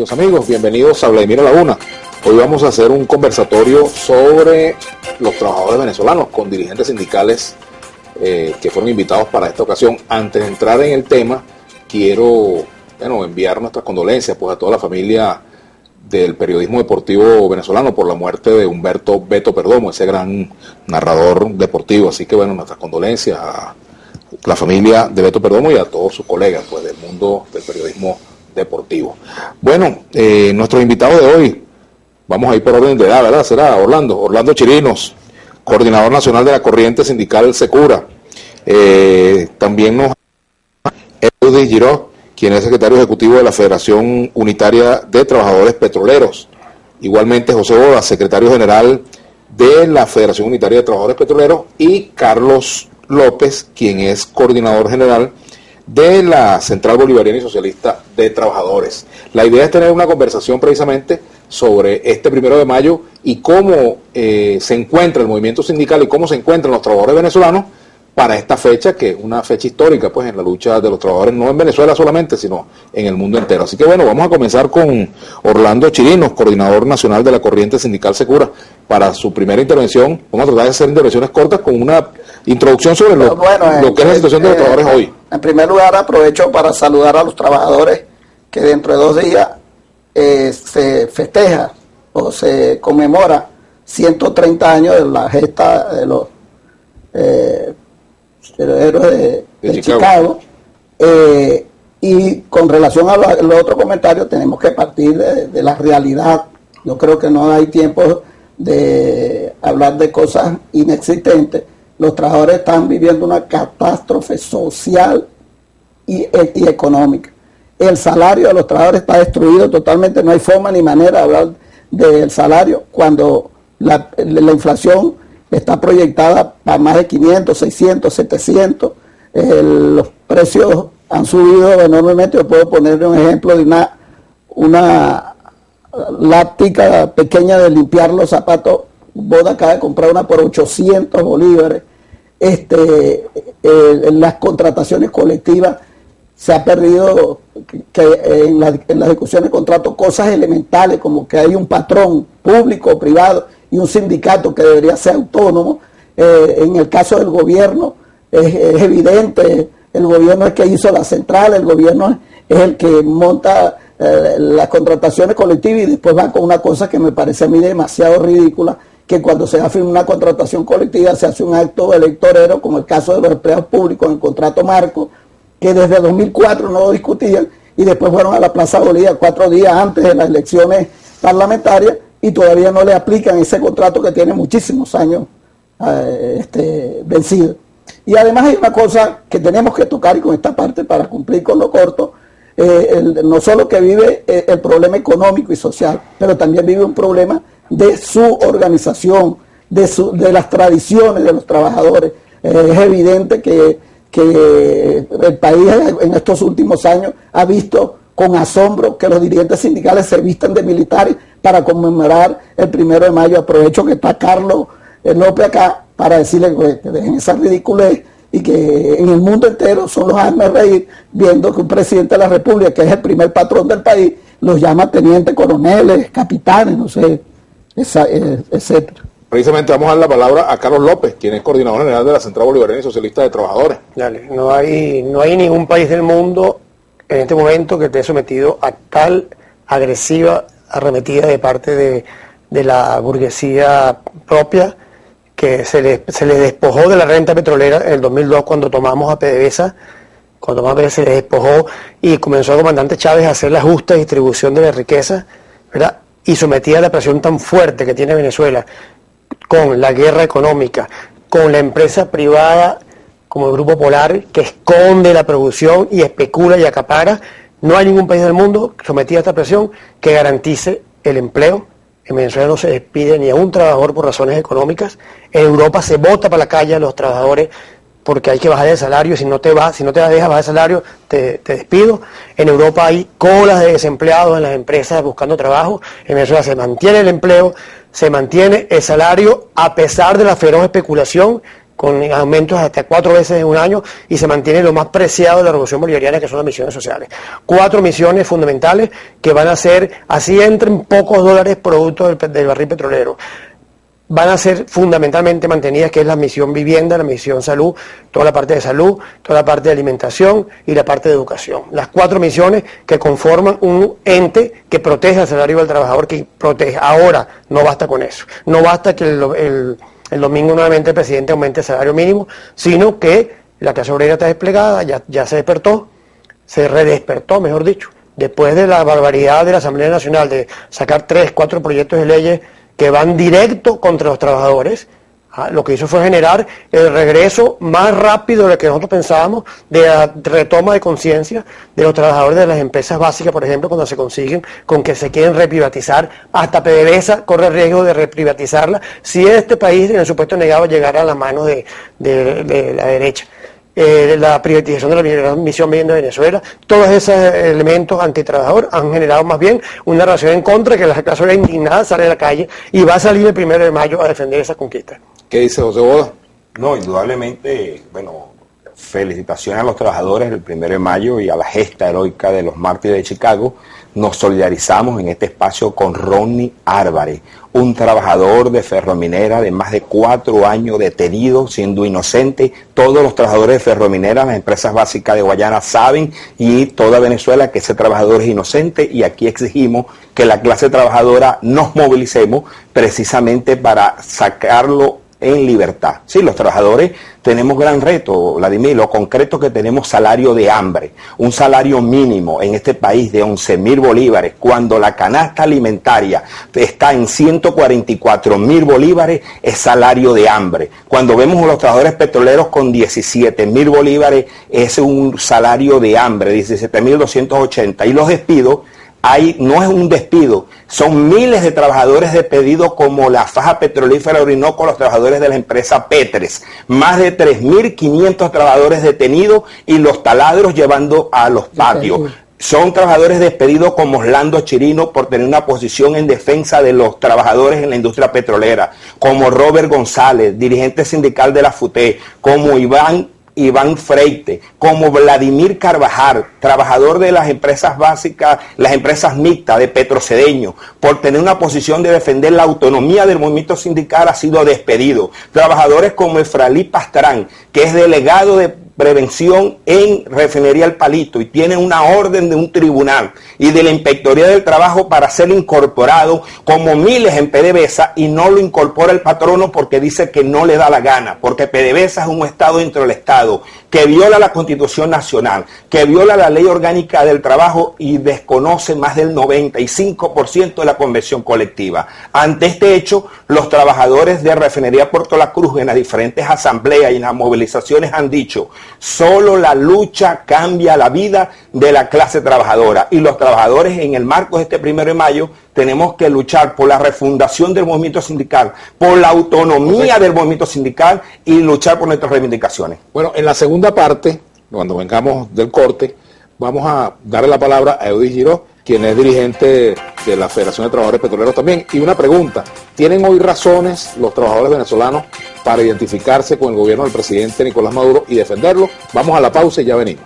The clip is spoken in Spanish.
Amigos, bienvenidos a Vladimir Laguna. Hoy vamos a hacer un conversatorio sobre los trabajadores venezolanos con dirigentes sindicales que fueron invitados para esta ocasión. Antes de entrar en el tema, quiero enviar nuestras condolencias pues, a toda la familia del periodismo deportivo venezolano por la muerte de Humberto Beto Perdomo, ese gran narrador deportivo. Así que nuestras condolencias a la familia de Beto Perdomo y a todos sus colegas pues, del mundo del periodismo deportivo. Nuestros invitados de hoy, vamos a ir por orden de edad, ¿verdad? Será Orlando Chirinos, coordinador nacional de la corriente sindical Secura. También nos Eudy Giró, quien es secretario ejecutivo de la Federación Unitaria de Trabajadores Petroleros. Igualmente José Bodas, secretario general de la Federación Unitaria de Trabajadores Petroleros, y Carlos López, quien es coordinador general de la Central Bolivariana y Socialista de Trabajadores. La idea es tener una conversación precisamente sobre este 1 de mayo y cómo se encuentra el movimiento sindical y cómo se encuentran los trabajadores venezolanos para esta fecha, que es una fecha histórica pues en la lucha de los trabajadores, no en Venezuela solamente, sino en el mundo entero. Así que vamos a comenzar con Orlando Chirinos, coordinador nacional de la corriente sindical Secura. Para su primera intervención, vamos a tratar de hacer intervenciones cortas con una introducción sobre lo que es la situación de los trabajadores hoy. En primer lugar, aprovecho para saludar a los trabajadores que dentro de 2 días se festeja o se conmemora 130 años de la gesta de los héroes de Chicago. Y con relación a los otros comentarios, tenemos que partir de la realidad. Yo creo que no hay tiempo de hablar de cosas inexistentes. Los trabajadores están viviendo una catástrofe social y económica. El salario de los trabajadores está destruido totalmente, no hay forma ni manera de hablar del salario cuando la inflación está proyectada para más de 500, 600, 700. Los precios han subido enormemente. Yo puedo ponerle un ejemplo de una láptica pequeña de limpiar los zapatos. Boda acaba de comprar una por 800 bolívares. Las contrataciones colectivas, se ha perdido en las discusiones de contrato cosas elementales como que hay un patrón público o privado y un sindicato que debería ser autónomo. En el caso del gobierno es evidente, el gobierno es el que hizo la central, el gobierno es el que monta las contrataciones colectivas y después va con una cosa que me parece a mí demasiado ridícula, que cuando se hace una contratación colectiva se hace un acto electorero, como el caso de los empleados públicos en el contrato marco, que desde 2004 no lo discutían y después fueron a la Plaza Bolívar 4 días antes de las elecciones parlamentarias y todavía no le aplican ese contrato que tiene muchísimos años vencido. Y además hay una cosa que tenemos que tocar, y con esta parte para cumplir con lo corto, no solo que vive el problema económico y social, pero también vive un problema de su organización, de las tradiciones de los trabajadores. Es evidente que el país en estos últimos años ha visto con asombro que los dirigentes sindicales se vistan de militares para conmemorar el 1 de mayo. Aprovecho que está Carlos López acá para decirle que dejen esa ridiculez y que en el mundo entero son los hazme reír viendo que un presidente de la República, que es el primer patrón del país, los llama tenientes coroneles, capitanes, no sé, etcétera. Precisamente vamos a dar la palabra a Carlos López, quien es coordinador general de la Central Bolivariana y Socialista de Trabajadores. No hay ningún país del mundo en este momento que esté sometido a tal agresiva arremetida de parte de la burguesía propia, que se les despojó de la renta petrolera en el 2002 cuando tomamos a PDVSA. Cuando más se les despojó y comenzó el comandante Chávez a hacer la justa distribución de la riqueza, ¿verdad? Y sometida a la presión tan fuerte que tiene Venezuela, con la guerra económica, con la empresa privada como el Grupo Polar, que esconde la producción y especula y acapara. No hay ningún país del mundo sometido a esta presión que garantice el empleo. En Venezuela no se despide ni a un trabajador por razones económicas. En Europa se bota para la calle a los trabajadores porque hay que bajar el salario. Si no te dejas bajar el salario, te despido. En Europa hay colas de desempleados en las empresas buscando trabajo. En Venezuela se mantiene el empleo, se mantiene el salario a pesar de la feroz especulación con aumentos hasta 4 veces en un año, y se mantiene lo más preciado de la revolución bolivariana, que son las misiones sociales. 4 misiones fundamentales que van a ser, así entren pocos dólares producto del barril petrolero, van a ser fundamentalmente mantenidas, que es la misión vivienda, la misión salud, toda la parte de salud, toda la parte de alimentación y la parte de educación. Las 4 misiones que conforman un ente que protege el salario del trabajador, que protege. Ahora, no basta con eso. No basta que el domingo nuevamente el presidente aumente el salario mínimo, sino que la clase obrera está desplegada, ya se despertó, se redespertó, mejor dicho, después de la barbaridad de la Asamblea Nacional de sacar 3, 4 proyectos de leyes que van directo contra los trabajadores. Lo que hizo fue generar el regreso más rápido de lo que nosotros pensábamos, de la retoma de conciencia de los trabajadores de las empresas básicas, por ejemplo, cuando se consiguen con que se quieren reprivatizar. Hasta PDVSA corre el riesgo de reprivatizarla si este país, en el supuesto negado, llegara a las manos de la derecha. La privatización de la misión vivienda de Venezuela, todos esos elementos antitrabajador han generado más bien una reacción en contra, que la clase obrera indignada sale a la calle y va a salir el 1 de mayo a defender esa conquista. ¿Qué dice José Boda? No, indudablemente, bueno, felicitaciones a los trabajadores del 1 de mayo y a la gesta heroica de los mártires de Chicago. Nos solidarizamos en este espacio con Ronnie Álvarez, un trabajador de Ferrominera de más de 4 años detenido, siendo inocente. Todos los trabajadores de Ferrominera, las empresas básicas de Guayana, saben, y toda Venezuela, que ese trabajador es inocente, y aquí exigimos que la clase trabajadora nos movilicemos precisamente para sacarlo en libertad. Sí, los trabajadores tenemos gran reto, Vladimir. Lo concreto que tenemos salario de hambre, un salario mínimo en este país de 11.000 bolívares, cuando la canasta alimentaria está en 144.000 bolívares, es salario de hambre. Cuando vemos a los trabajadores petroleros con 17.000 bolívares, es un salario de hambre, 17.280. Y los despidos, no es un despido, son miles de trabajadores despedidos, como la faja petrolífera Orinoco, los trabajadores de la empresa Petres, más de 3.500 trabajadores detenidos y los taladros llevando a los patios. Son trabajadores despedidos como Orlando Chirino por tener una posición en defensa de los trabajadores en la industria petrolera, como Robert González, dirigente sindical de la FUTE, como Iván Freite, como Vladimir Carvajal, trabajador de las empresas básicas, las empresas mixtas de Petrocedeño, por tener una posición de defender la autonomía del movimiento sindical, ha sido despedido. Trabajadores como Efralí Pastrán, que es delegado de prevención en Refinería El Palito y tiene una orden de un tribunal y de la Inspectoría del Trabajo para ser incorporado, como miles en PDVSA, y no lo incorpora el patrono porque dice que no le da la gana, porque PDVSA es un Estado dentro del Estado que viola la Constitución Nacional, que viola la Ley Orgánica del Trabajo y desconoce más del 95% de la convención colectiva. Ante este hecho, los trabajadores de Refinería Puerto La Cruz en las diferentes asambleas y en las movilizaciones han dicho: solo la lucha cambia la vida de la clase trabajadora, y los trabajadores, en el marco de este 1 de mayo, tenemos que luchar por la refundación del movimiento sindical, por la autonomía del movimiento sindical y luchar por nuestras reivindicaciones. Bueno, en la segunda parte, cuando vengamos del corte, vamos a darle la palabra a Eudis Giró, quien es dirigente de la Federación de Trabajadores Petroleros también. Y una pregunta: ¿tienen hoy razones los trabajadores venezolanos para identificarse con el gobierno del presidente Nicolás Maduro y defenderlo? Vamos a la pausa y ya venimos.